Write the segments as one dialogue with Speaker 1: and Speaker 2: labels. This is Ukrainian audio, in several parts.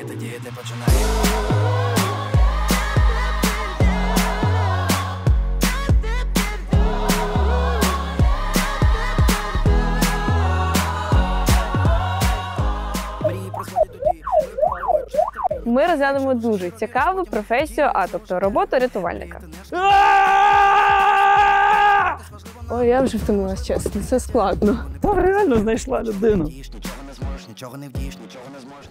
Speaker 1: діяти починає.
Speaker 2: Ми розглянемо дуже цікаву професію, тобто роботу рятувальника. Ой, я вже втомилась, чесно, це складно.
Speaker 3: Та реально знайшла людину.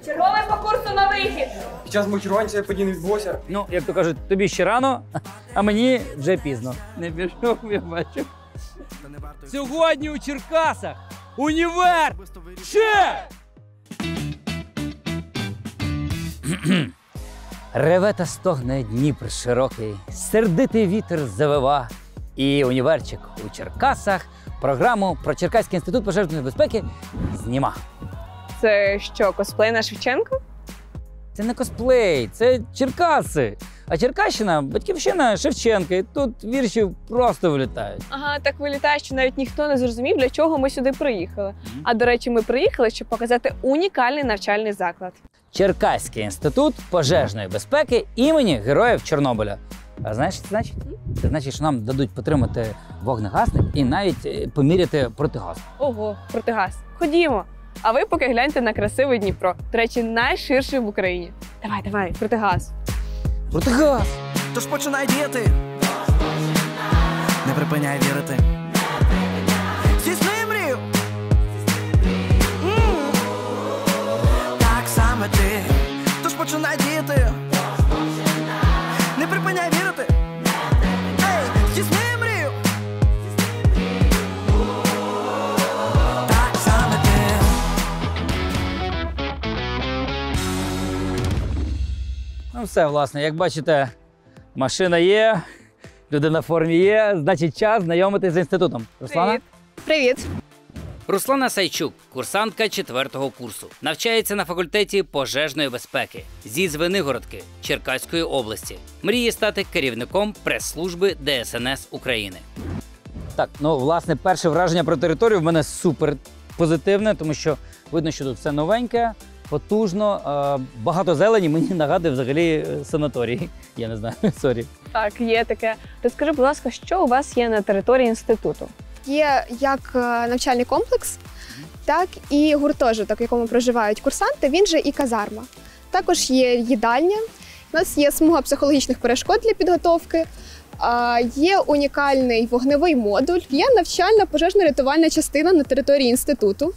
Speaker 2: Черговий по курсу на вихід!
Speaker 4: Під час мочарування це подій не відбулося.
Speaker 3: Ну, як то кажуть, тобі ще рано, а мені вже пізно. Не пішов, я бачу. Сьогодні у Черкасах універ! Ще! Реве та стогне Дніпр широкий, сердитий вітер завива. І універчик у Черкасах програму про Черкаський інститут пожежної безпеки зніма.
Speaker 2: Це що, косплей на Шевченко?
Speaker 3: Це не косплей, це Черкаси. А Черкащина – батьківщина Шевченка, і тут віршів просто вилітають.
Speaker 2: Ага, так вилітає, що навіть ніхто не зрозумів, для чого ми сюди приїхали. А, до речі, ми приїхали, щоб показати унікальний навчальний заклад.
Speaker 3: Черкаський інститут пожежної безпеки імені Героїв Чорнобиля. А знаєш, що це значить? Це значить, що нам дадуть потримати вогнегасник і навіть поміряти протигаз.
Speaker 2: Ого, протигаз. Ходімо. А ви поки гляньте на красивий Дніпро. До речі, найширший в Україні. Давай, давай, протигаз.
Speaker 3: Протигаз!
Speaker 1: Тож починай діяти. Не припиняй вірити. Здійсни мрію. Так саме ти. Тож починай діяти. Не припиняй вірити. Ей, здійсни мрію. Так саме ти.
Speaker 3: Ну все, власне, як бачите, машина є, людина в формі є, значить час знайомитись з інститутом. Руслана?
Speaker 2: Привіт.
Speaker 5: Руслана Сайчук, курсантка 4-го курсу. Навчається на факультеті пожежної безпеки зі Звенигородки Черкаської області. Мріє стати керівником прес-служби ДСНС України.
Speaker 3: Так, ну, власне, перше враження про територію в мене супер позитивне, тому що видно, що тут все новеньке, потужно, багато зелені, мені нагадує взагалі санаторій. Я не знаю, сорі.
Speaker 2: Так, є таке. Розкажи, будь ласка, що у вас є на території інституту?
Speaker 6: Є як навчальний комплекс, так і гуртожиток, в якому проживають курсанти, він же і казарма. Також є їдальня, у нас є смуга психологічних перешкод для підготовки, є унікальний вогневий модуль, є навчальна пожежно-рятувальна частина на території інституту.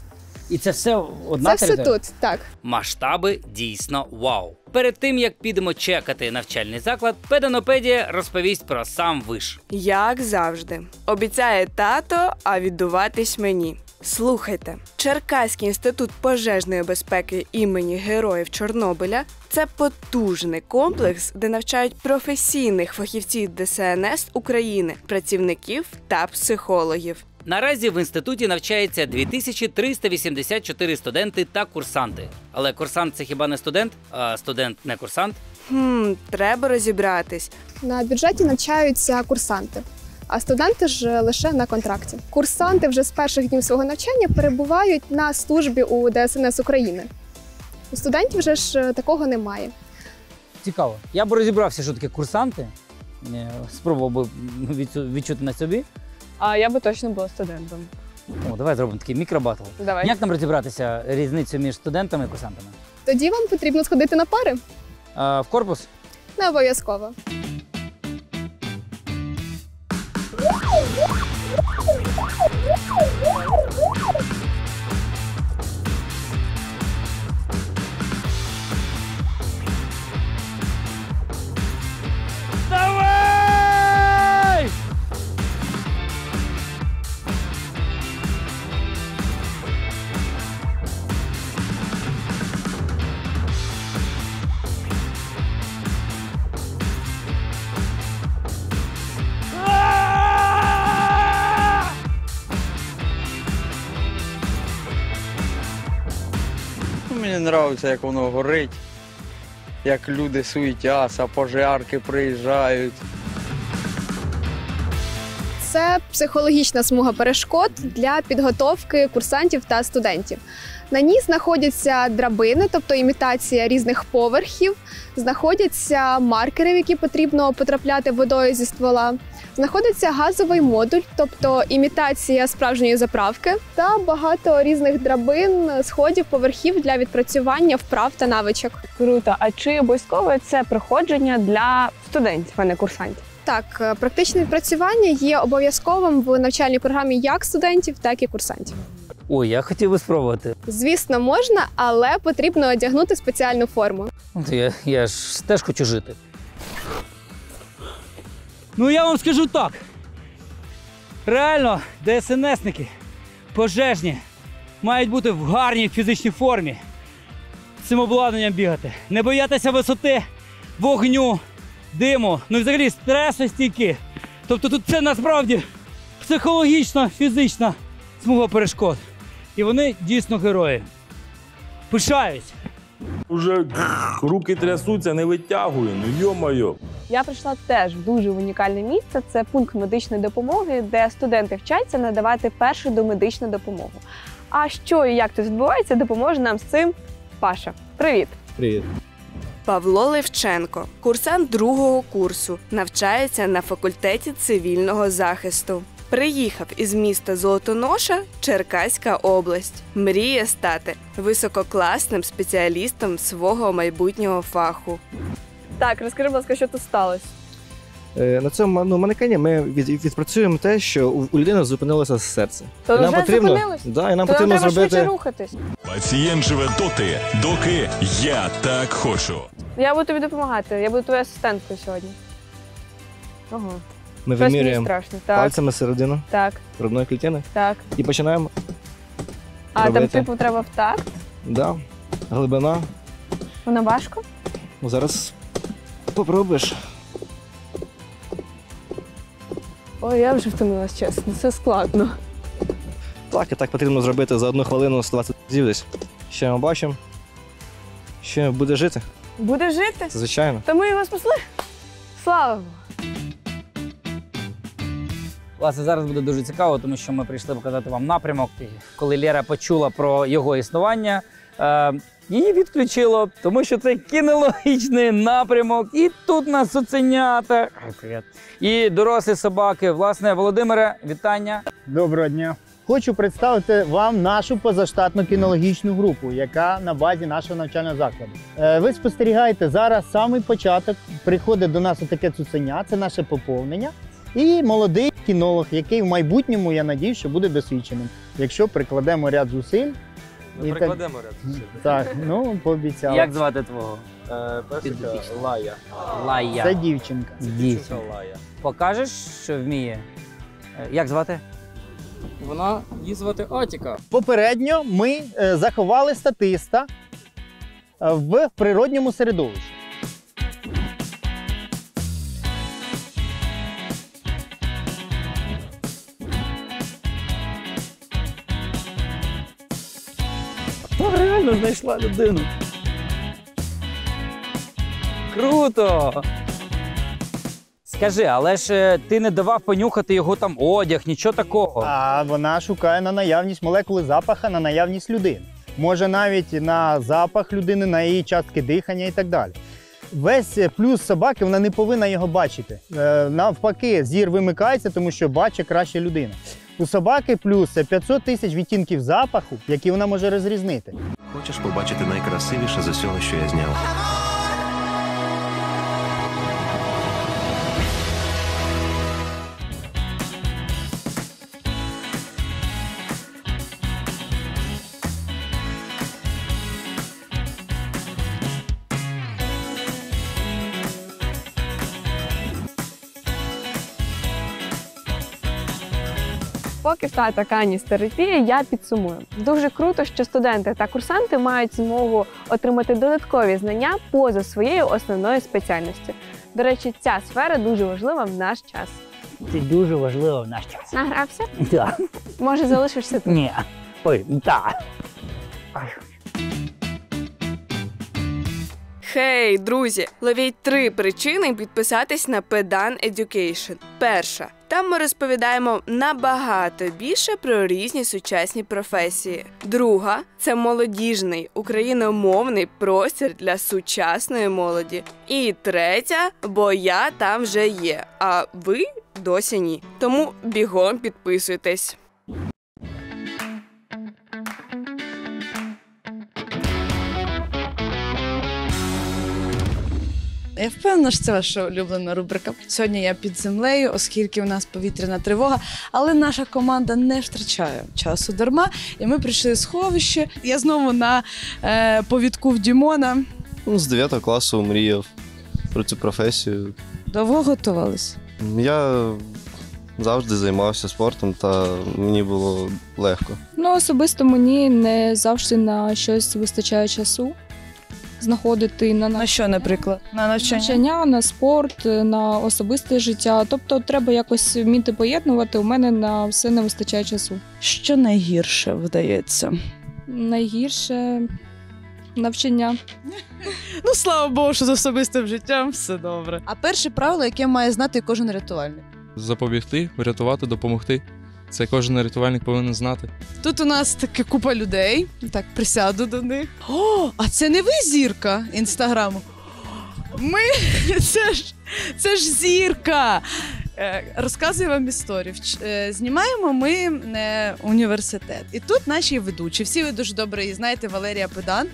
Speaker 3: І це все одна
Speaker 6: Це
Speaker 3: територія?
Speaker 6: все тут, так.
Speaker 5: Масштаби дійсно вау. Перед тим, як підемо чекати навчальний заклад, Педанопедія розповість про сам виш.
Speaker 7: Як завжди. Обіцяє тато, а віддуватись мені. Слухайте, Черкаський інститут пожежної безпеки імені Героїв Чорнобиля – це потужний комплекс, де навчають професійних фахівців ДСНС України, працівників та психологів.
Speaker 5: Наразі в інституті навчається 2384 студенти та курсанти. Але курсант – це хіба не студент, а студент – не курсант?
Speaker 7: Треба розібратись.
Speaker 6: На бюджеті навчаються курсанти, а студенти ж лише на контракті. Курсанти вже з перших днів свого навчання перебувають на службі у ДСНС України. У студентів вже ж такого немає.
Speaker 3: Цікаво. Я б розібрався, що таке курсанти, спробував би відчути на собі.
Speaker 2: А я би точно була студентом.
Speaker 3: О, давай зробимо такий мікробатл.
Speaker 2: Давай.
Speaker 3: Як нам розібратися різницю між студентами і курсантами?
Speaker 6: Тоді вам потрібно сходити на пари.
Speaker 3: В корпус?
Speaker 6: Не обов'язково.
Speaker 3: Давай!
Speaker 4: Мені подобається, як воно горить, як люди суетяться, пожарки приїжджають.
Speaker 6: Це психологічна смуга перешкод для підготовки курсантів та студентів. На ній знаходяться драбини, тобто імітація різних поверхів, знаходяться маркери, в які потрібно потрапляти водою зі ствола, знаходиться газовий модуль, тобто імітація справжньої заправки, та багато різних драбин, сходів, поверхів для відпрацювання вправ та навичок.
Speaker 2: Круто. А чи обов'язково це проходження для студентів, а не курсантів?
Speaker 6: Так, практичне відпрацювання є обов'язковим в навчальній програмі як студентів, так і курсантів.
Speaker 3: Ой, я хотів би спробувати.
Speaker 6: Звісно, можна, але потрібно одягнути спеціальну форму.
Speaker 3: От я ж теж хочу жити. Ну, я вам скажу так. Реально, ДСНСники, пожежні, мають бути в гарній фізичній формі. З цим обладнанням бігати. Не боятися висоти, вогню, диму, ну і взагалі стресостійкі. Тобто тут це насправді психологічна, фізична смуга перешкод. І вони дійсно герої. Пишаюсь.
Speaker 8: Уже руки трясуться, не витягую, ну йо-моє.
Speaker 2: Я прийшла теж в дуже унікальне місце. Це пункт медичної допомоги, де студенти вчаться надавати першу домедичну допомогу. А що і як тут відбувається, допоможе нам з цим Паша. Привіт!
Speaker 9: Привіт.
Speaker 7: Павло Левченко, курсант 2-го курсу, навчається на факультеті цивільного захисту. Приїхав із міста Золотоноша, Черкаська область. Мріє стати висококласним спеціалістом свого майбутнього фаху.
Speaker 2: Так, розкажи, будь ласка, що тут сталося?
Speaker 9: На цьому манекені ми відпрацюємо те, що у людини зупинилося серце.
Speaker 2: То
Speaker 9: І
Speaker 2: вже зупинилось?
Speaker 9: Да, і нам
Speaker 2: То нам
Speaker 9: потрібно
Speaker 2: треба швидше
Speaker 9: зробити.
Speaker 2: рухатись.
Speaker 10: Пацієнт живе доти, доки я так хочу.
Speaker 2: Я буду тобі допомагати, я буду твоєю асистенткою сьогодні. Ого.
Speaker 9: Ми
Speaker 2: Щось мені
Speaker 9: вимірюємо
Speaker 2: страшно. Так,
Speaker 9: пальцями середину
Speaker 2: так,
Speaker 9: грудної клітини
Speaker 2: так.
Speaker 9: і починаємо.
Speaker 2: А там
Speaker 9: робити.
Speaker 2: типу треба в такт?
Speaker 9: Да. Глибина.
Speaker 2: Воно важко?
Speaker 9: Ну, зараз попробуєш.
Speaker 2: Ой, я вже втомилась, чесно, це складно.
Speaker 9: Так, і так потрібно зробити за 1 хвилину 120 разів десь. Ще ми бачимо, що буде жити.
Speaker 2: Буде жити?
Speaker 9: Це звичайно.
Speaker 2: То ми його спасли? Слава Богу!
Speaker 3: Власне, зараз буде дуже цікаво, тому що ми прийшли показати вам напрямок. І коли Лера почула про його існування, її відключило, тому що це кінологічний напрямок. І тут нас цуценята. І дорослі собаки. Власне, Володимире, вітання.
Speaker 11: Доброго дня. Хочу представити вам нашу позаштатну кінологічну групу, яка на базі нашого навчального закладу. Ви спостерігаєте зараз самий початок. Приходить до нас отаке цуценя, це наше поповнення. І молодий кінолог, який в майбутньому, я надію, що буде досвідченим, якщо прикладемо ряд зусиль.
Speaker 8: Прикладемо ряд зусиль.
Speaker 11: Так, ну, пообіцяли.
Speaker 3: Як звати твого?
Speaker 8: Персика Лая.
Speaker 3: Лая.
Speaker 11: Це дівчинка.
Speaker 3: Дівчинка.
Speaker 8: Лая.
Speaker 3: Покажеш, що вміє? Як звати?
Speaker 12: Вона її звати Атіка.
Speaker 11: Попередньо ми заховали статиста в природньому середовищі.
Speaker 3: Реально знайшла людину. Круто! Скажи, але ж ти не давав понюхати його там одяг, нічого такого.
Speaker 11: А вона шукає на наявність молекули запаха, на наявність людини. Може навіть на запах людини, на її частки дихання і так далі. Весь плюс собаки, вона не повинна його бачити. Навпаки, зір вимикається, тому що бачить краще людина. У собаки плюс 500 тисяч відтінків запаху, які вона може розрізнити.
Speaker 13: Хочеш побачити найкрасивіше з усього, що я зняв?
Speaker 2: Поки в тата каністерапія, я підсумую. Дуже круто, що студенти та курсанти мають змогу отримати додаткові знання поза своєю основною спеціальністю. До речі, ця сфера дуже важлива в наш час.
Speaker 3: Це дуже важливо в наш час.
Speaker 2: Награвся?
Speaker 3: Так.
Speaker 2: Може, залишишся тут?
Speaker 3: Ні. Ой, так.
Speaker 7: Хей, друзі! Ловіть 3 причини підписатись на Педан Education. Перша. Там ми розповідаємо набагато більше про різні сучасні професії. Друга – це молодіжний україномовний простір для сучасної молоді. І третя – бо я там вже є, а ви досі ні. Тому бігом підписуйтесь.
Speaker 14: Я впевнена, що це ваша улюблена рубрика. Сьогодні я під землею, оскільки у нас повітряна тривога, але наша команда не втрачає часу дарма, і ми прийшли в сховище. Я знову на повідку в Дімона.
Speaker 9: З 9 класу мріяв про цю професію.
Speaker 14: Довго готувались?
Speaker 9: Я завжди займався спортом, та мені було легко.
Speaker 15: Особисто мені не завжди на щось вистачає часу. Знаходити
Speaker 14: на що, наприклад? На
Speaker 15: навчання, на спорт, на особисте життя. Тобто треба якось вміти поєднувати. У мене на все не вистачає часу.
Speaker 14: Що найгірше вдається?
Speaker 15: Найгірше навчання.
Speaker 14: Слава Богу, що з особистим життям все добре. А перше правило, яке має знати кожен рятувальник?
Speaker 16: Запобігти, врятувати, допомогти. Це кожен рятувальник повинен знати.
Speaker 14: Тут у нас таки купа людей. Так, присяду до них. О, а це не ви зірка Інстаграму? Це ж зірка! Розказую вам історію. Знімаємо ми університет. І тут наші ведучі, всі ви дуже добре її знаєте, Валерія Педан,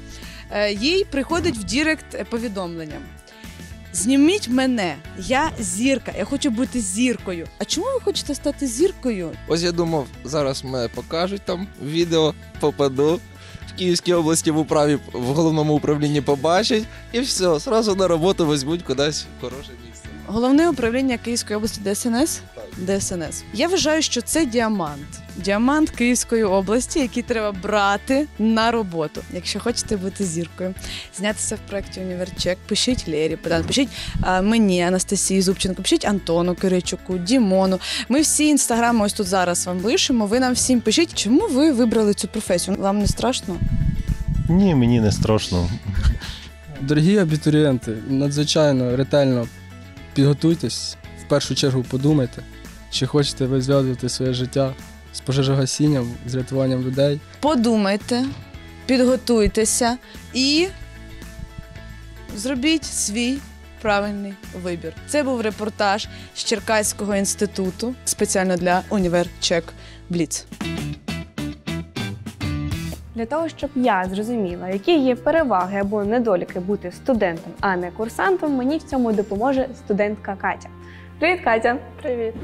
Speaker 14: їй приходить в директ повідомлення. Зніміть мене, я зірка, я хочу бути зіркою. А чому ви хочете стати зіркою?
Speaker 17: Ось я думав, зараз мене покажуть там відео, попаду в Київській області в управі, в головному управлінні побачать і все, одразу на роботу візьмуть кудись в хороше місце.
Speaker 14: Головне управління Київської області ДСНС? ДСНС. Я вважаю, що це діамант. Діамант Київської області, який треба брати на роботу, якщо хочете бути зіркою. Знятися в проєкті «Універчек». Пишіть Лері Педан, пишіть мені, Анастасії Зубченко, пишіть Антону Киричуку, Дімону. Ми всі інстаграми ось тут зараз вам лишимо, ви нам всім пишіть, чому ви вибрали цю професію. Вам не страшно?
Speaker 18: Ні, мені не страшно.
Speaker 12: Дорогі абітурієнти, надзвичайно ретельно підготуйтесь, в першу чергу подумайте, чи хочете ви зв'язувати своє життя з пожежогасінням, з рятуванням людей.
Speaker 14: Подумайте, підготуйтеся і зробіть свій правильний вибір. Це був репортаж з Черкаського інституту спеціально для «Універчек Бліц».
Speaker 2: Для того, щоб я зрозуміла, які є переваги або недоліки бути студентом, а не курсантом, мені в цьому допоможе студентка Катя. Привіт, Катя! Привіт!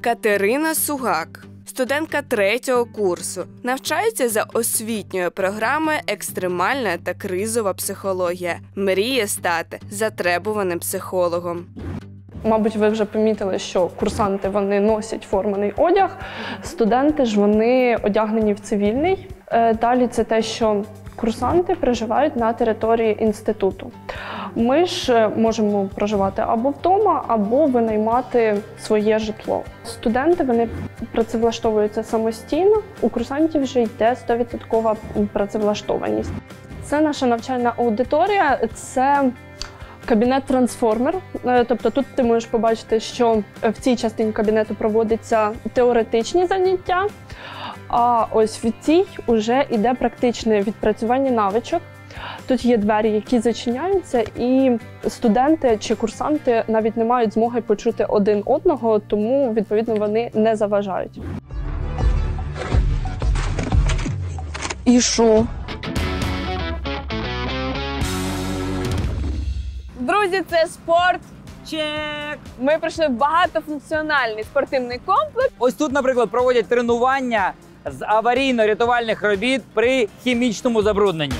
Speaker 7: Катерина Сугак, студентка 3-го курсу, навчається за освітньою програмою «Екстремальна та кризова психологія». Мріє стати затребуваним психологом.
Speaker 19: Мабуть, ви вже помітили, що курсанти вони носять формений одяг, студенти ж вони одягнені в цивільний. Далі це те, що курсанти проживають на території інституту. Ми ж можемо проживати або вдома, або винаймати своє житло. Студенти вони працевлаштовуються самостійно, у курсантів вже йде 100% працевлаштованість. Це наша навчальна аудиторія, це кабінет-трансформер, тобто тут ти можеш побачити, що в цій частині кабінету проводяться теоретичні заняття, а ось в цій вже йде практичне відпрацювання навичок. Тут є двері, які зачиняються, і студенти чи курсанти навіть не мають змоги почути один одного, тому, відповідно, вони не заважають. І що?
Speaker 2: Друзі, це спорт. Чек! Ми прийшли в багатофункціональний спортивний комплекс.
Speaker 3: Ось тут, наприклад, проводять тренування з аварійно-рятувальних робіт при хімічному забрудненні.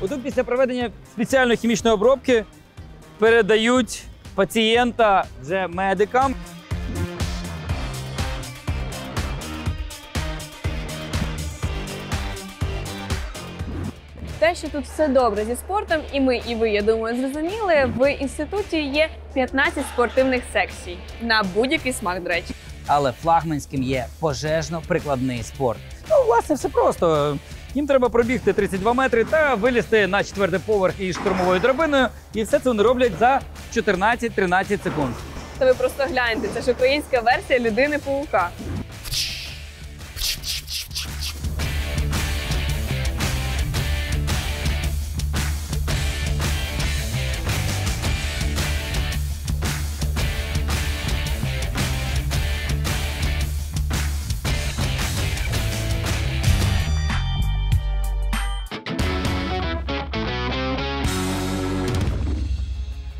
Speaker 3: Отут після проведення спеціальної хімічної обробки передають пацієнта вже медикам.
Speaker 2: Те, що тут все добре зі спортом, і ми, і ви, я думаю, зрозуміли, в інституті є 15 спортивних секцій. На будь-який смак, до речі.
Speaker 3: Але флагманським є пожежно-прикладний спорт. Ну, власне, все просто. Їм треба пробігти 32 метри та вилізти на 4-й поверх із штурмовою драбиною. І все це вони роблять за 14-13 секунд.
Speaker 2: Та ви просто гляньте, це ж українська версія людини-паука.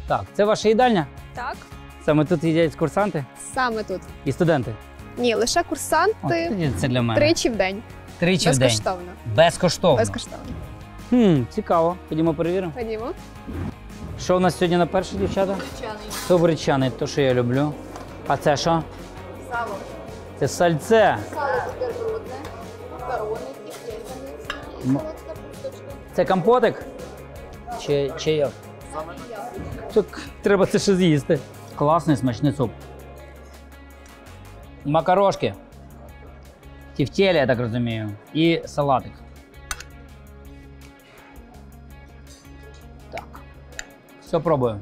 Speaker 3: Так, це ваша їдальня?
Speaker 6: Так,
Speaker 3: Саме тут їдять курсанти
Speaker 6: саме тут.
Speaker 3: і студенти?
Speaker 6: Ні, лише курсанти
Speaker 3: Тоді це для мене.
Speaker 6: тричі в день.
Speaker 3: Тричі в день?
Speaker 6: Безкоштовно.
Speaker 3: Безкоштовно?
Speaker 6: Безкоштовно.
Speaker 3: Цікаво. Ходімо перевіримо.
Speaker 6: Ходімо.
Speaker 3: Що у нас сьогодні на перше, дівчата? Субричани, то, що я люблю. А це що?
Speaker 6: Сало.
Speaker 3: Це сальце.
Speaker 6: Сало цукербродне, макарони,
Speaker 3: М- Це компотик? Чи як? Так, треба це ще з'їсти. Класний смачний суп. Макарошки. Тефтелі, я так розумію. І салатик. Так. Все пробую.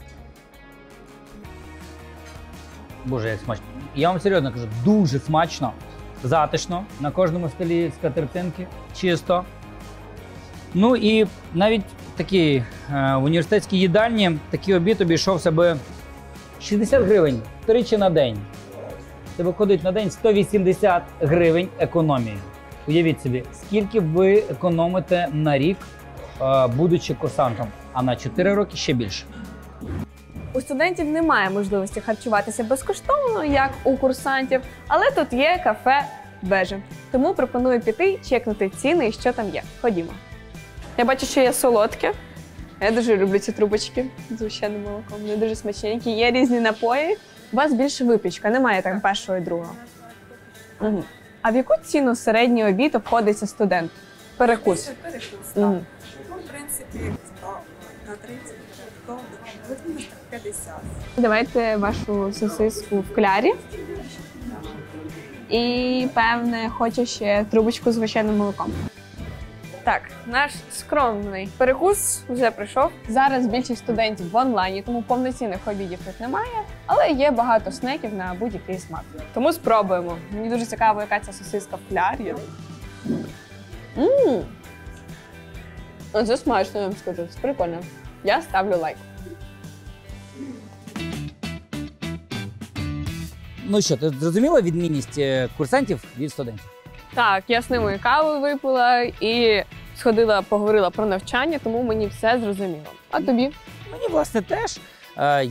Speaker 3: Боже, як смачно. Я вам серйозно кажу, дуже смачно, затишно. На кожному столі скатертинки, чисто. Ну і навіть такі в університетській їдальні такий обід обійшовся би 60 гривень тричі на день. Це виходить на день 180 гривень економії. Уявіть собі, скільки ви економите на рік, будучи курсантом, а на 4 роки ще більше.
Speaker 2: У студентів немає можливості харчуватися безкоштовно, як у курсантів, але тут є кафе «Вежа». Тому пропоную піти, чекнути ціни і що там є. Ходімо. Я бачу, що є солодке. Я дуже люблю ці трубочки з звичайним молоком. Вони дуже смачненькі. Є різні напої. У вас більше випічка, немає так першого і другого. Угу. А в яку ціну середній обід обходиться студент? Перекус.
Speaker 20: Перекус, так.
Speaker 2: Угу.
Speaker 20: Ну, в принципі, на 30, то 50.
Speaker 2: Давайте вашу сосиску в клярі. І, певне, хочу ще трубочку з звичайним молоком. Так, наш скромний перекус вже прийшов. Зараз більшість студентів в онлайні, тому повноцінних обідів тут немає, але є багато снеків на будь-який смак. Тому спробуємо. Мені дуже цікаво, яка ця сосиска в клярі. Це смачно, я вам скажу. Це прикольно. Я ставлю лайк.
Speaker 3: Ну що, ти зрозуміла відмінність курсантів від студентів?
Speaker 2: Так, я з ними каву випила і сходила, поговорила про навчання, тому мені все зрозуміло. А тобі?
Speaker 3: Мені, власне, теж.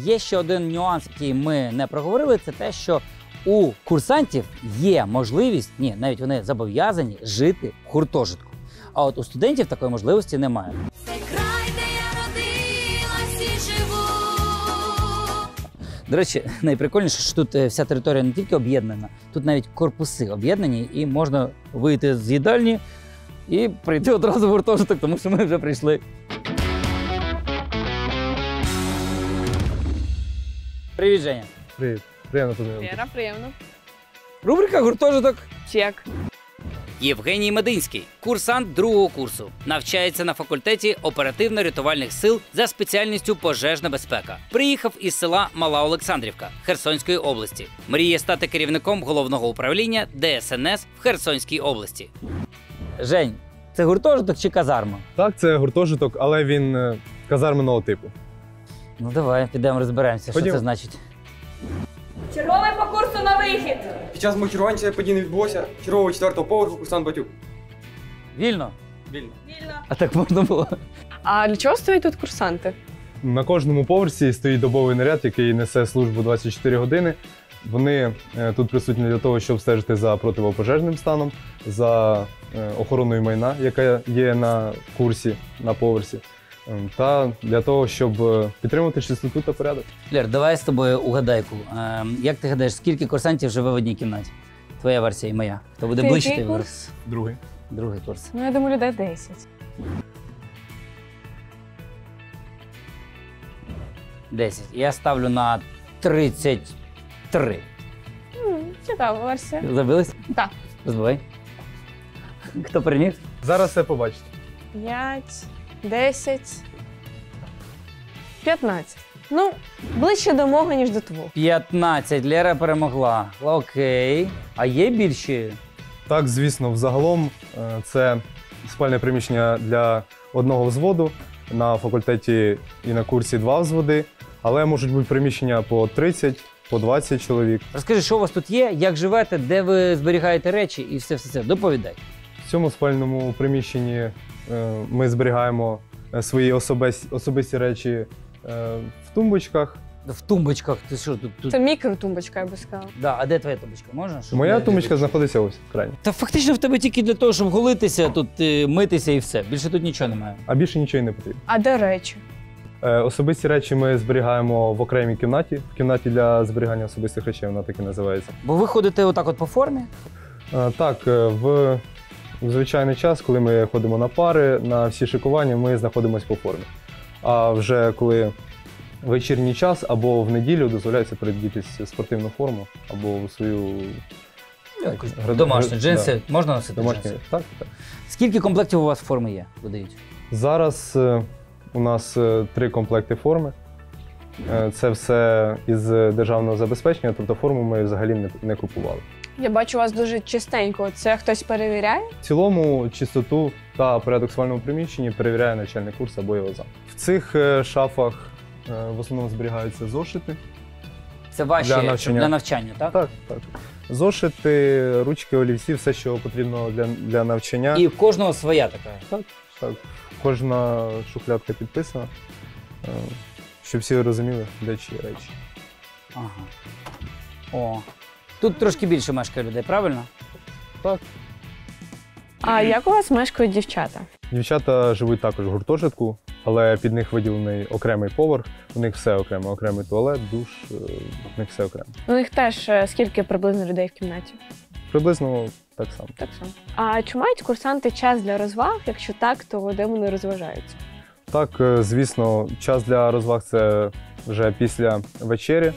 Speaker 3: Є ще один нюанс, який ми не проговорили, це те, що у курсантів є можливість, ні, навіть вони зобов'язані жити в гуртожитку. А от у студентів такої можливості немає. До речі, найприкольніше, що тут вся територія не тільки об'єднана, тут навіть корпуси об'єднані, і можна вийти з їдальні і прийти одразу в гуртожиток, тому що ми вже прийшли. Привіт, Женя.
Speaker 21: Привіт. Приємно познайомитися.
Speaker 2: Віра, приємно.
Speaker 3: Рубрика «Гуртожиток».
Speaker 2: Чек.
Speaker 5: Євгеній Мединський, курсант другого курсу, навчається на факультеті оперативно-рятувальних сил за спеціальністю пожежна безпека. Приїхав із села Мала Олександрівка Херсонської області. Мріє стати керівником головного управління ДСНС в Херсонській області.
Speaker 3: Жень, це гуртожиток чи казарма?
Speaker 21: Так, це гуртожиток, але він казарменного типу.
Speaker 3: Ну давай, підемо розберемося, що це значить.
Speaker 2: Черговий по курсу на вихід.
Speaker 22: Під час мого чергування цієї події не відбулося. Чергового 4-го поверху курсант Батюк.
Speaker 3: Вільно?
Speaker 22: Вільно.
Speaker 3: А так можна було?
Speaker 2: А для чого стоять тут курсанти?
Speaker 21: На кожному поверсі стоїть добовий наряд, який несе службу 24 години. Вони тут присутні для того, щоб стежити за протипожежним станом, за охороною майна, яка є на курсі, на поверсі, та для того, щоб підтримувати чистоту та порядок.
Speaker 3: Лєр, давай з тобою угадайку. Як ти гадаєш, скільки курсантів живе в одній кімнаті? Твоя версія і моя. Хто буде
Speaker 2: Ти
Speaker 3: ближче,
Speaker 2: який
Speaker 3: ти
Speaker 2: курс?
Speaker 3: вирос.
Speaker 21: Другий.
Speaker 3: Другий курс.
Speaker 2: Ну, я думаю, людей 10.
Speaker 3: 10. Я ставлю на 33.
Speaker 2: Цікава версія.
Speaker 3: Забились?
Speaker 2: Так.
Speaker 3: Розбивай. Хто переміг?
Speaker 21: Зараз все побачите.
Speaker 2: 5, 10, 15. Ну, ближче до мого, ніж до твого.
Speaker 3: 15. Лера перемогла. Окей. А є більші?
Speaker 21: Так, звісно, взагалом це спальне приміщення для одного взводу. На факультеті і на курсі 2 взводи, але можуть бути приміщення по 30, по 20 чоловік.
Speaker 3: Розкажи, що у вас тут є, як живете, де ви зберігаєте речі і все. Доповідай.
Speaker 21: В цьому спальному приміщенні ми зберігаємо свої особисті речі в тумбочках.
Speaker 3: В тумбочках? Ти що тут?
Speaker 2: Це мікротумбочка, я би сказала.
Speaker 3: Да, а де твоя тумбочка? Можна?
Speaker 21: Моя тумбочка знаходиться ось в крайні.
Speaker 3: Та фактично в тебе тільки для того, щоб голитися, тут митися і все. Більше тут нічого немає.
Speaker 21: А більше нічого й не потрібно.
Speaker 2: А де речі?
Speaker 21: Особисті речі ми зберігаємо в окремій кімнаті. В кімнаті для зберігання особистих речей, вона так і називається.
Speaker 3: Бо ви ходите отак от по формі?
Speaker 21: Так, в звичайний час, коли ми ходимо на пари, на всі шикування, ми знаходимося по формі. А вже коли вечірній час або в неділю дозволяється передітись спортивну форму або свою
Speaker 3: домашні джинси.
Speaker 21: Да.
Speaker 3: Можна носити
Speaker 21: домашні
Speaker 3: джинси?
Speaker 21: Так.
Speaker 3: Скільки комплектів у вас форми є, видають?
Speaker 21: Зараз у нас 3 комплекти форми. Це все із державного забезпечення, тобто форму ми взагалі не купували.
Speaker 2: Я бачу, у вас дуже чистенько. Це хтось перевіряє?
Speaker 21: В цілому чистоту та порядок в спальному приміщенні перевіряє начальник курсу або його зам. В цих шафах в основному зберігаються зошити.
Speaker 3: Це ваші для навчання, так?
Speaker 21: Так. Зошити, ручки, олівці, все, що потрібно для навчання.
Speaker 3: І в кожного своя така?
Speaker 21: Так. Кожна шухлядка підписана, щоб всі розуміли, де чиї речі.
Speaker 3: Ага. О. Тут трошки більше мешкає людей, правильно?
Speaker 21: Так.
Speaker 2: А як у вас мешкають дівчата?
Speaker 21: Дівчата живуть також в гуртожитку, але під них виділений окремий поверх. У них все окремо, окремий туалет, душ, у них все окремо.
Speaker 2: У них теж скільки приблизно людей в кімнаті?
Speaker 21: Приблизно так само.
Speaker 2: Так само. А чи мають курсанти час для розваг? Якщо так, то де вони розважаються?
Speaker 21: Так, звісно, час для розваг – це вже після вечері,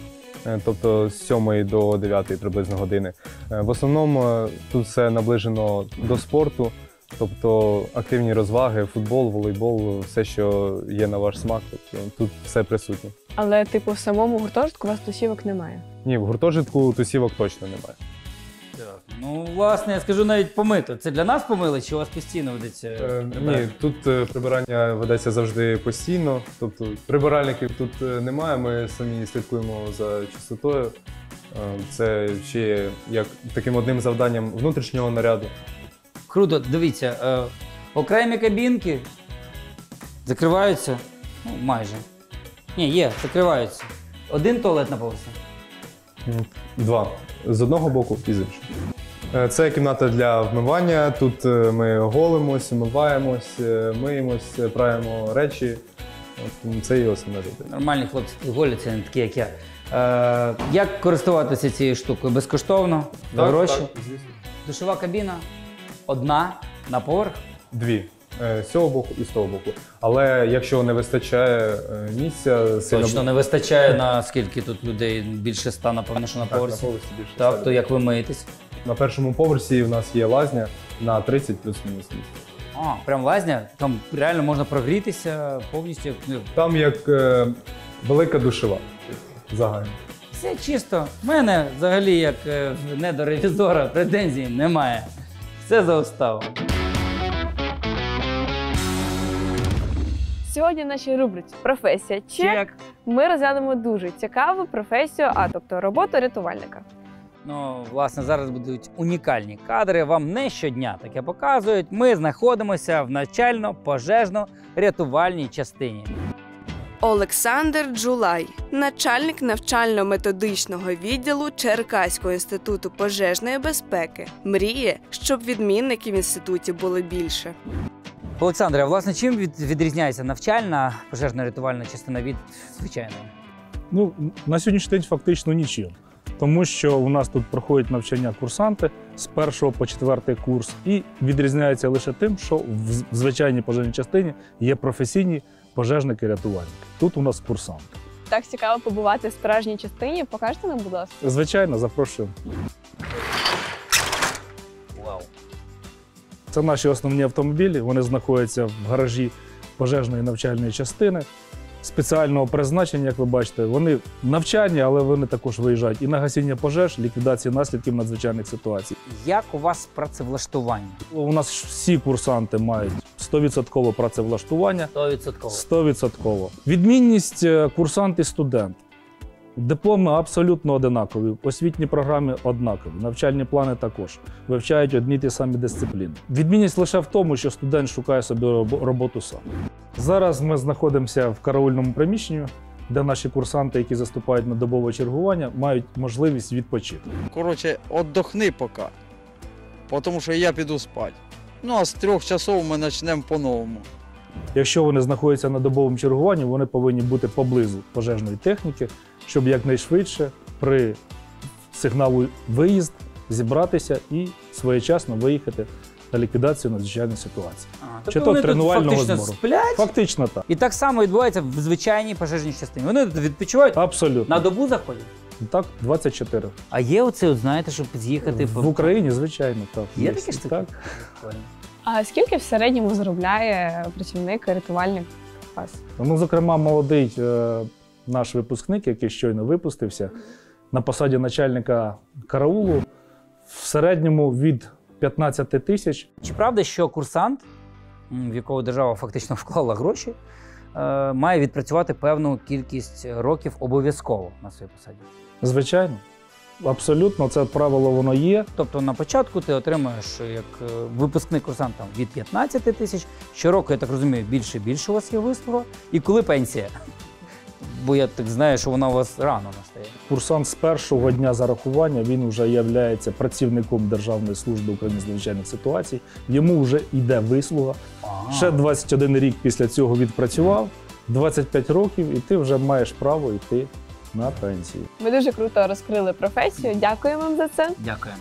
Speaker 21: тобто з 7 до 9 приблизно години. В основному тут все наближено до спорту, тобто активні розваги, футбол, волейбол, все, що є на ваш смак, тобто тут все присутнє.
Speaker 2: Але, типу, в самому гуртожитку у вас тусівок немає?
Speaker 21: Ні, в гуртожитку тусівок точно немає.
Speaker 3: Так. Ну, власне, я скажу навіть помито. Це для нас помили, чи у вас постійно ведеться?
Speaker 21: Ні, тут прибирання ведеться завжди постійно, тобто прибиральників тут немає, ми самі слідкуємо за чистотою. Це ще є як таким одним завданням внутрішнього наряду.
Speaker 3: Круто, дивіться, окремі кабінки закриваються, ну, майже. Ні, закриваються. Один туалет на поверсі?
Speaker 21: 2. З одного боку і з іншого. Це кімната для вмивання. Тут ми голимось, вмиваємось, миємось, праємо речі. Це і основне завдання.
Speaker 3: Нормальні хлопці тут голяться, не такі, як я. Як користуватися цією штукою? Безкоштовно? За гроші?
Speaker 21: Так, звісно.
Speaker 3: Душова кабіна? Одна на поверх?
Speaker 21: 2. З цього боку і з того боку. Але якщо не вистачає місця...
Speaker 3: Точно не вистачає на скільки тут людей? Більше 100, напевно, що на поверсі?
Speaker 21: На поверсі більше 100.
Speaker 3: Так, то як ви миєтесь?
Speaker 21: На першому поверсі в нас є лазня на 30 плюс-мінус місць.
Speaker 3: А, прям лазня? Там реально можна прогрітися повністю?
Speaker 21: Там як велика душова загально.
Speaker 3: Все чисто. У мене взагалі, як не до ревізора, претензій немає. Все за уставом.
Speaker 2: Сьогодні в нашій рубриці «Професія Чек» ми розглянемо дуже цікаву професію, тобто роботу рятувальника.
Speaker 3: Ну, власне, зараз будуть унікальні кадри. Вам не щодня таке показують. Ми знаходимося в навчально-пожежно-рятувальній частині.
Speaker 7: Олександр Джулай, начальник навчально-методичного відділу Черкаського інституту пожежної безпеки, мріє, щоб відмінників в інституті було більше.
Speaker 3: Олександре, а власне, чим відрізняється навчальна пожежно-рятувальна частина від звичайної?
Speaker 1: Ну, на сьогоднішній день фактично нічим. Тому що у нас тут проходять навчання курсанти з 1 по 4 курс і відрізняється лише тим, що в звичайній пожежній частині є професійні пожежники-рятувальники. Тут у нас курсанти.
Speaker 2: Так цікаво побувати в справжній частині. Покажете нам, будь ласка?
Speaker 1: Звичайно, запрошуємо.
Speaker 3: Вау.
Speaker 1: Це наші основні автомобілі. Вони знаходяться в гаражі пожежної навчальної частини. Спеціального призначення, як ви бачите, вони навчальні, але вони також виїжджають і на гасіння пожеж, ліквідації наслідків надзвичайних ситуацій.
Speaker 3: Як у вас працевлаштування?
Speaker 1: У нас всі курсанти мають 100% працевлаштування. 100%. Відмінність курсант і студент. Дипломи абсолютно однакові, освітні програми однакові, навчальні плани також. Вивчають одні й ті самі дисципліни. Відмінність лише в тому, що студент шукає собі роботу сам. Зараз ми знаходимося в караульному приміщенні, де наші курсанти, які заступають на добове чергування, мають можливість відпочити.
Speaker 4: Коротше, віддохни поки, тому що я піду спати. Ну а з 3 часов ми почнемо по-новому.
Speaker 1: Якщо вони знаходяться на добовому чергуванні, вони повинні бути поблизу пожежної техніки, щоб якнайшвидше при сигналу «виїзд» зібратися і своєчасно виїхати на ліквідацію надзвичайної ситуації. Чи то тренувального збору.
Speaker 3: Сплять?
Speaker 1: Фактично так.
Speaker 3: І так само відбувається в звичайній пожежній частині. Вони тут відпочивають?
Speaker 1: Абсолютно.
Speaker 3: На добу заходять?
Speaker 1: Так, 24.
Speaker 3: А є оце, знаєте, щоб з'їхати
Speaker 1: в Україні, звичайно, так.
Speaker 3: Є такі штуки?
Speaker 1: Так.
Speaker 2: А скільки в середньому заробляє працівник рятувальник вас?
Speaker 1: Ну, зокрема, молодий наш випускник, який щойно випустився, на посаді начальника караулу, в середньому від 15 тисяч.
Speaker 3: Чи правда, що курсант, в якого держава фактично вклала гроші, має відпрацювати певну кількість років обов'язково на своїй посаді?
Speaker 1: Звичайно. Абсолютно, це правило воно є.
Speaker 3: Тобто на початку ти отримаєш як випускник курсант від 15 тисяч, щороку, я так розумію, більше і більше у вас є вислуга. І коли пенсія? Бо я так знаю, що вона у вас рано настає.
Speaker 1: Курсант з першого дня зарахування, він вже є працівником Державної служби України з надзвичайних ситуацій. Йому вже йде вислуга. Ще 21 рік після цього відпрацював, 25 років, і ти вже маєш право йти на пенсію.
Speaker 2: Ви дуже круто розкрили професію. Дякую вам за це.
Speaker 3: Дякую.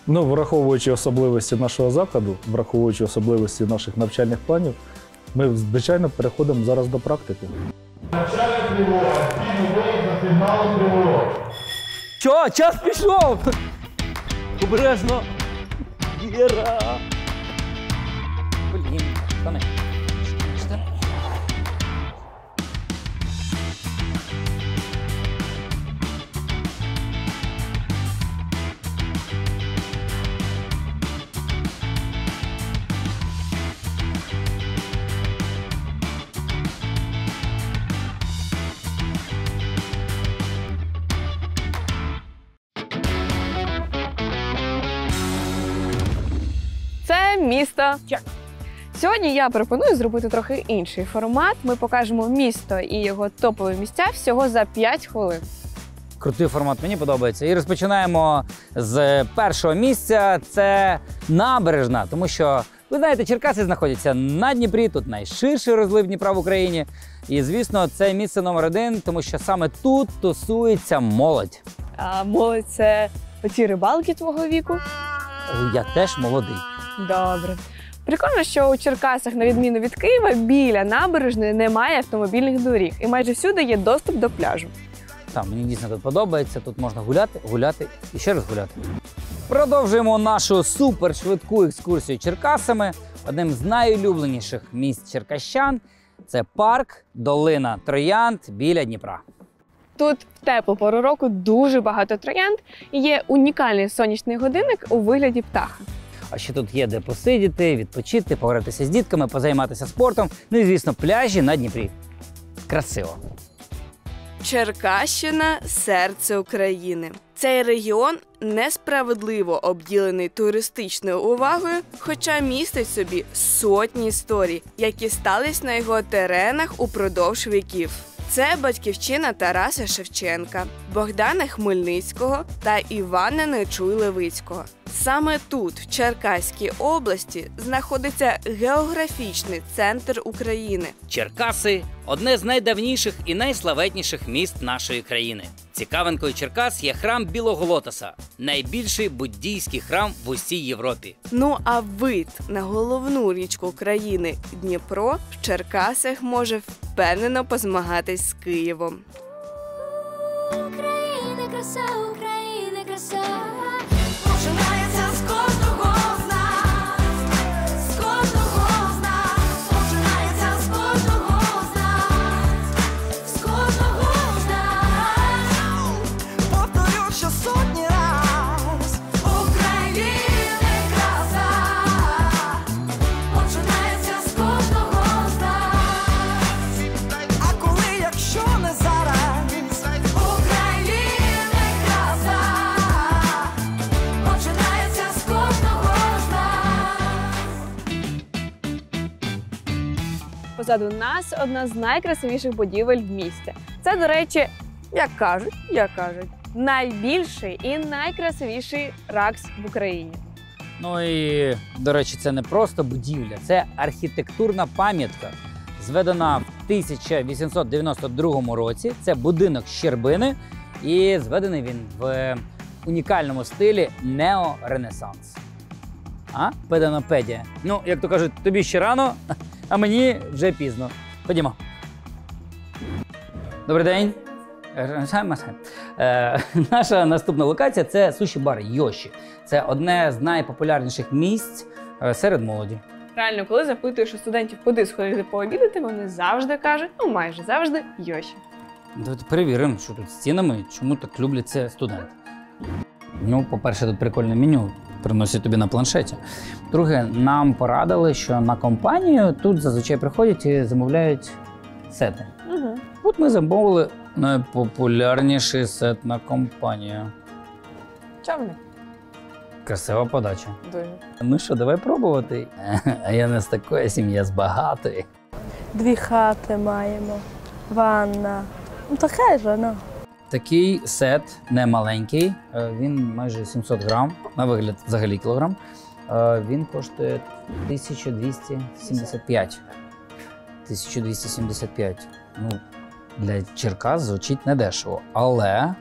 Speaker 1: Ну, враховуючи особливості нашого закладу, враховуючи особливості наших навчальних планів, ми, звичайно, переходимо зараз до практики.
Speaker 10: Начальник тривога, спільний виїзд за сигналом тривоги.
Speaker 3: Що? Час пішов! Обережно! Віра! Блін, штани. Штани.
Speaker 2: Це місто. Сьогодні я пропоную зробити трохи інший формат. Ми покажемо місто і його топові місця всього за 5 хвилин.
Speaker 3: Крутий формат, мені подобається. І розпочинаємо з першого місця. Це набережна, тому що, ви знаєте, Черкаси знаходяться на Дніпрі, тут найширший розлив Дніпра в Україні. І, звісно, це місце номер 1, тому що саме тут тусується молодь.
Speaker 2: А молодь – це оці рибалки твого віку?
Speaker 3: Я теж молодий.
Speaker 2: Добре. Прикольно, що у Черкасах, на відміну від Києва, біля набережної немає автомобільних доріг. І майже всюди є доступ до пляжу.
Speaker 3: Так, мені дійсно тут подобається. Тут можна гуляти, гуляти і ще раз гуляти. Продовжуємо нашу супершвидку екскурсію Черкасами. Одним з найулюбленіших місць черкащан – це парк Долина Троянд біля Дніпра.
Speaker 2: Тут в теплу пору року дуже багато троянд і є унікальний сонячний годинник у вигляді птаха.
Speaker 3: А ще тут є де посидіти, відпочити, погратися з дітками, позайматися спортом. Ну і, звісно, пляжі на Дніпрі. Красиво.
Speaker 7: Черкащина – серце України. Цей регіон несправедливо обділений туристичною увагою, хоча містить собі сотні історій, які стались на його теренах упродовж віків. Це батьківщина Тараса Шевченка, Богдана Хмельницького та Івана Нечуй-Левицького. Саме тут, в Черкаській області, знаходиться географічний центр України.
Speaker 5: Черкаси – одне з найдавніших і найславетніших міст нашої країни. Цікавинкою Черкас є храм Білого Лотоса – найбільший буддійський храм в усій Європі.
Speaker 7: Ну а вид на головну річку країни Дніпро в Черкасах може впевнено позмагатись з Києвом.
Speaker 8: краса України, краса починається з кожного з нас, з кожного з нас, починається з кожного з нас, з кожного з нас. Повторю ще сотні раз. України краса починається з кожного з нас. А коли, якщо не зараз, України краса починається з кожного з нас.
Speaker 2: Позаду нас одна з найкрасивіших будівель в місті. Це, до речі, як кажуть, найбільший і найкрасивіший РАКС в Україні.
Speaker 3: Ну і, до речі, це не просто будівля, це архітектурна пам'ятка, зведена в 1892 році. Це будинок Щербини, і зведений він в унікальному стилі неоренесанс. А? Педанопедія. Ну, як то кажуть, тобі ще рано, а мені вже пізно. Ходімо. Добрий день. Наша наступна локація – це суші-бар Йоші. Це одне з найпопулярніших місць серед молоді.
Speaker 2: Реально, коли запитуєш у студентів, куди сходити пообідати, вони завжди кажуть, ну майже завжди, Йоші.
Speaker 3: Давайте перевіримо, що тут з цінами, чому так люблять це студенти. Ну, по-перше, тут прикольне меню, приносять тобі на планшеті. Друге, нам порадили, що на компанію тут зазвичай приходять і замовляють сети.
Speaker 2: Угу.
Speaker 3: От ми замовили найпопулярніший сет на компанію.
Speaker 2: Чавник.
Speaker 3: Красива подача.
Speaker 2: Дуже.
Speaker 3: Ну що, давай пробувати. А я не з такої сім'ї, я з багатої.
Speaker 11: 2 хати маємо, ванна. Ну таке ж, ну.
Speaker 3: Такий сет не маленький, він майже 700 грам, на вигляд взагалі кілограм. Він коштує 1275. 1275. Ну, для Черкас звучить недешево. Але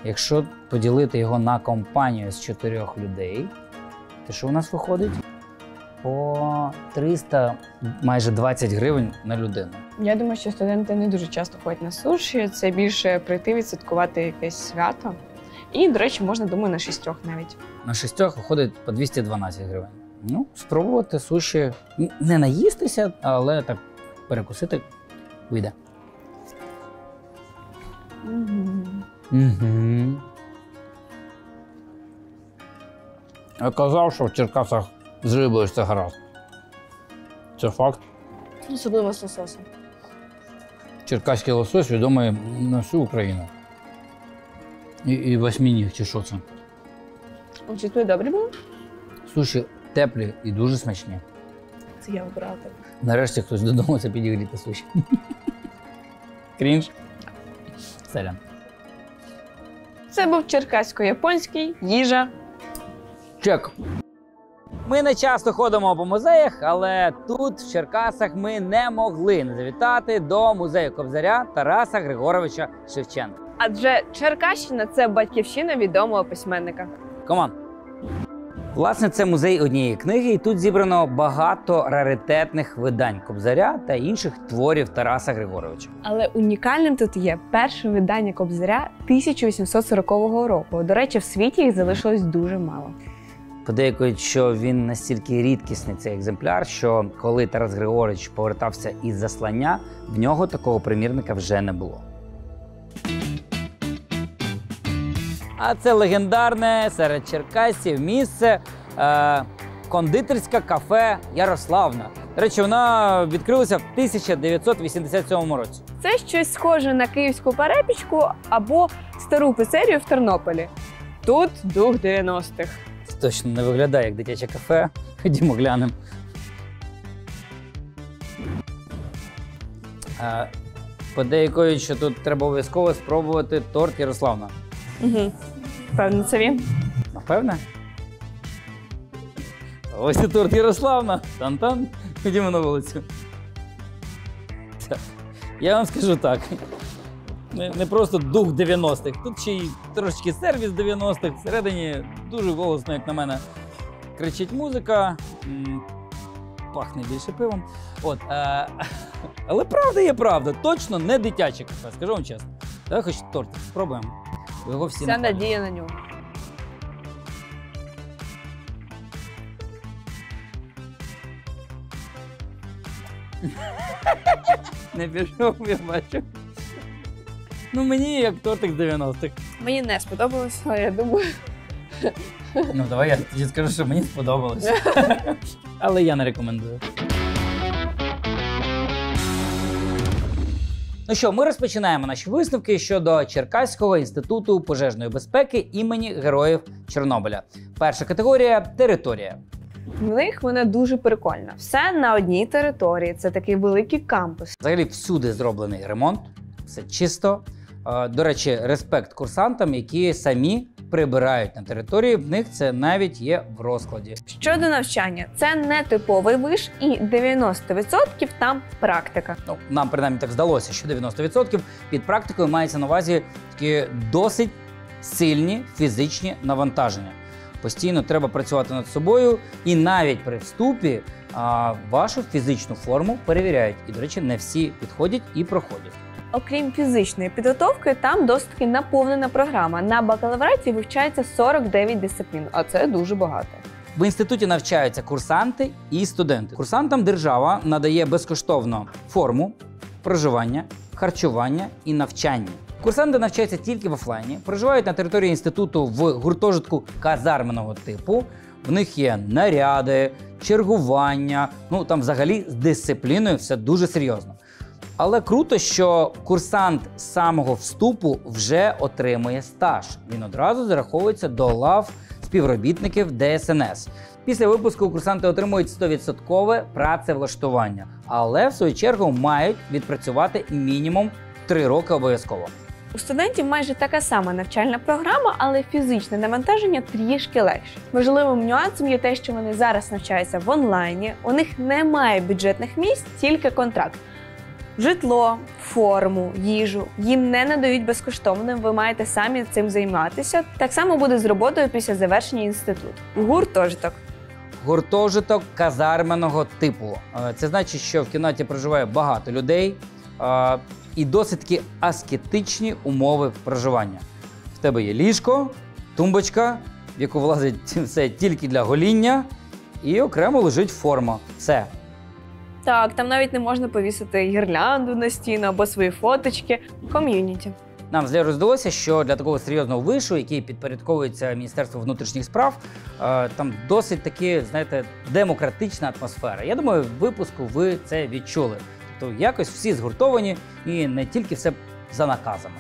Speaker 3: якщо поділити його на компанію з 4 людей, то що у нас виходить? По 300, майже 20 гривень на людину.
Speaker 2: Я думаю, що студенти не дуже часто ходять на суші, це більше прийти відсвяткувати якесь свято. І, до речі, можна, думаю, на 6 навіть.
Speaker 3: На 6 виходить по 212 гривень. Ну, спробувати суші, не наїстися, але так перекусити вийде. Я казав, що в Черкасах з рибою все гаразд. Це факт.
Speaker 2: Особливо з лососем.
Speaker 3: Черкаський лосось відомий на всю Україну. І восьминіг, чи що це?
Speaker 2: Отже, твої добрі були?
Speaker 3: Суші теплі і дуже смачні.
Speaker 2: Це я вибирала тебе.
Speaker 3: Нарешті хтось додумався підігріти суші. Крінж. Селян.
Speaker 2: Це був черкасько-японський їжа.
Speaker 3: Чек. Ми не часто ходимо по музеях, але тут, в Черкасах, ми не могли не завітати до музею Кобзаря Тараса Григоровича Шевченка.
Speaker 2: Адже Черкащина – це батьківщина відомого письменника.
Speaker 3: Команд. Власне, це музей однієї книги, і тут зібрано багато раритетних видань Кобзаря та інших творів Тараса Григоровича.
Speaker 2: Але унікальним тут є перше видання Кобзаря 1840 року. До речі, в світі їх залишилось дуже мало.
Speaker 3: Подейкують, що він настільки рідкісний, цей екземпляр, що коли Тарас Григорович повертався із заслання, в нього такого примірника вже не було. А це легендарне серед черкасців місце кондитерське кафе Ярославна. До речі, вона відкрилася в 1987 році.
Speaker 2: Це щось схоже на київську перепічку або стару пицерію в Тернополі. Тут дух 90-х.
Speaker 3: Точно не виглядає як дитяче кафе. Ходімо глянемо. Подейкують, що тут треба обов'язково спробувати торт Ярославна.
Speaker 2: Угу. Певно, це він.
Speaker 3: Напевне. Ось і торт Ярославна. Тан-тан. Ходімо на вулицю. Так. Я вам скажу так. Не просто дух 90-х. Тут ще й трошки сервіс 90-х. Всередині дуже голосно, як на мене, кричить музика. Пахне більше пивом. От, але правда є правда. Точно не дитяче кафе, скажу вам чесно. Давай хоч торт спробуємо. Його всі
Speaker 2: Вся
Speaker 3: нахвалюють.
Speaker 2: надія на нього.
Speaker 3: Не пішов, я бачу. Ну мені як тортик з 90-х.
Speaker 2: Мені не сподобалось, але я думаю.
Speaker 3: Ну давай я тоді скажу, що мені сподобалось. Але я не рекомендую. Ну що, ми розпочинаємо наші висновки щодо Черкаського інституту пожежної безпеки імені Героїв Чорнобиля. Перша категорія – територія.
Speaker 2: В них вона дуже прикольна. Все на одній території. Це такий великий кампус.
Speaker 3: Взагалі всюди зроблений ремонт, все чисто. До речі, респект курсантам, які самі прибирають на території, в них це навіть є в розкладі.
Speaker 2: Щодо навчання, це не типовий виш і 90% там практика.
Speaker 3: Ну, нам принаймні так здалося, що 90% під практикою мається на увазі такі досить сильні фізичні навантаження. Постійно треба працювати над собою, і навіть при вступі вашу фізичну форму перевіряють. І, до речі, не всі підходять і проходять.
Speaker 2: Окрім фізичної підготовки, там досить таки наповнена програма. На бакалавраті вивчається 49 дисциплін, а це дуже багато.
Speaker 3: В інституті навчаються курсанти і студенти. Курсантам держава надає безкоштовно форму, проживання, харчування і навчання. Курсанти навчаються тільки в офлайні, проживають на території інституту в гуртожитку казарменого типу. В них є наряди, чергування, ну там взагалі з дисципліною все дуже серйозно. Але круто, що курсант з самого вступу вже отримує стаж. Він одразу зараховується до лав співробітників ДСНС. Після випуску курсанти отримують 100% працевлаштування, але в свою чергу мають відпрацювати мінімум 3 роки обов'язково.
Speaker 2: У студентів майже така сама навчальна програма, але фізичне навантаження трішки легше. Важливим нюансом є те, що вони зараз навчаються в онлайні, у них немає бюджетних місць, тільки контракт. Житло, форму, їжу їм не надають безкоштовним, ви маєте самі цим займатися. Так само буде з роботою після завершення інституту. Гуртожиток.
Speaker 3: Гуртожиток казарменого типу. Це значить, що в кімнаті проживає багато людей і досить таки аскетичні умови проживання. В тебе є ліжко, тумбочка, в яку влазить все тільки для гоління, і окремо лежить форма. Все.
Speaker 2: Так, там навіть не можна повісити гірлянду на стіну або свої фоточки. Ком'юніті.
Speaker 3: Нам з Лерою здалося, що для такого серйозного вишу, який підпорядковується Міністерству внутрішніх справ, там досить таки, знаєте, демократична атмосфера. Я думаю, в випуску ви це відчули. Тобто якось всі згуртовані і не тільки все за наказами.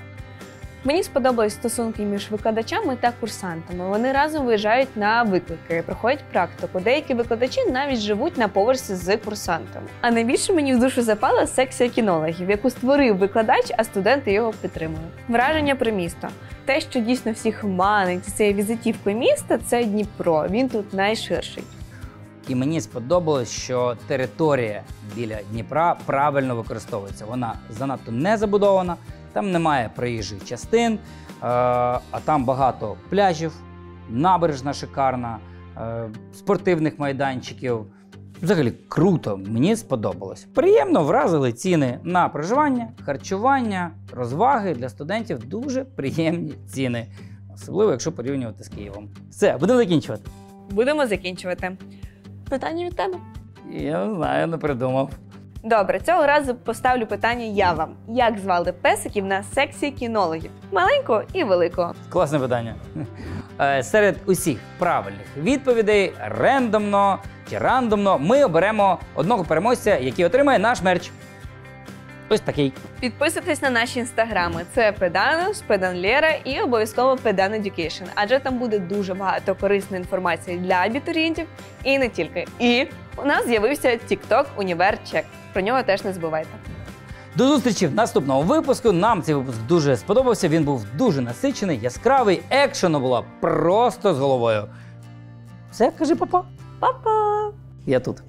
Speaker 2: Мені сподобались стосунки між викладачами та курсантами. Вони разом виїжджають на виклики, проходять практику. Деякі викладачі навіть живуть на поверсі з курсантами. А найбільше мені в душу запала секція кінологів, яку створив викладач, а студенти його підтримують. Враження про місто. Те, що дійсно всіх манить цією візитівкою міста, це Дніпро. Він тут найширший.
Speaker 3: І мені сподобалось, що територія біля Дніпра правильно використовується. Вона занадто не забудована, там немає проїжджих частин, а там багато пляжів, набережна шикарна, спортивних майданчиків. Взагалі круто, мені сподобалось. Приємно вразили ціни на проживання, харчування, розваги для студентів. Дуже приємні ціни. Особливо, якщо порівнювати з Києвом. Все, будемо закінчувати.
Speaker 2: Будемо закінчувати. Питання від тебе?
Speaker 3: Я не знаю, не придумав.
Speaker 2: Добре, цього разу поставлю питання я вам. Як звали песиків на секції кінологів? Маленького і великого.
Speaker 3: Класне питання. Серед усіх правильних відповідей рандомно чи рандомно ми оберемо одного переможця, який отримає наш мерч. Ось такий.
Speaker 2: Підписуйтесь на наші інстаграми. Це Педанус, Педанлера і обов'язково Педан Education. Адже там буде дуже багато корисної інформації для абітурієнтів і не тільки. І у нас з'явився TikTok Універчек. Про нього теж не забувайте.
Speaker 3: До зустрічі в наступному випуску. Нам цей випуск дуже сподобався. Він був дуже насичений, яскравий, екшену було просто з головою. Все, кажи па-па.
Speaker 2: Па-па!
Speaker 3: Я тут.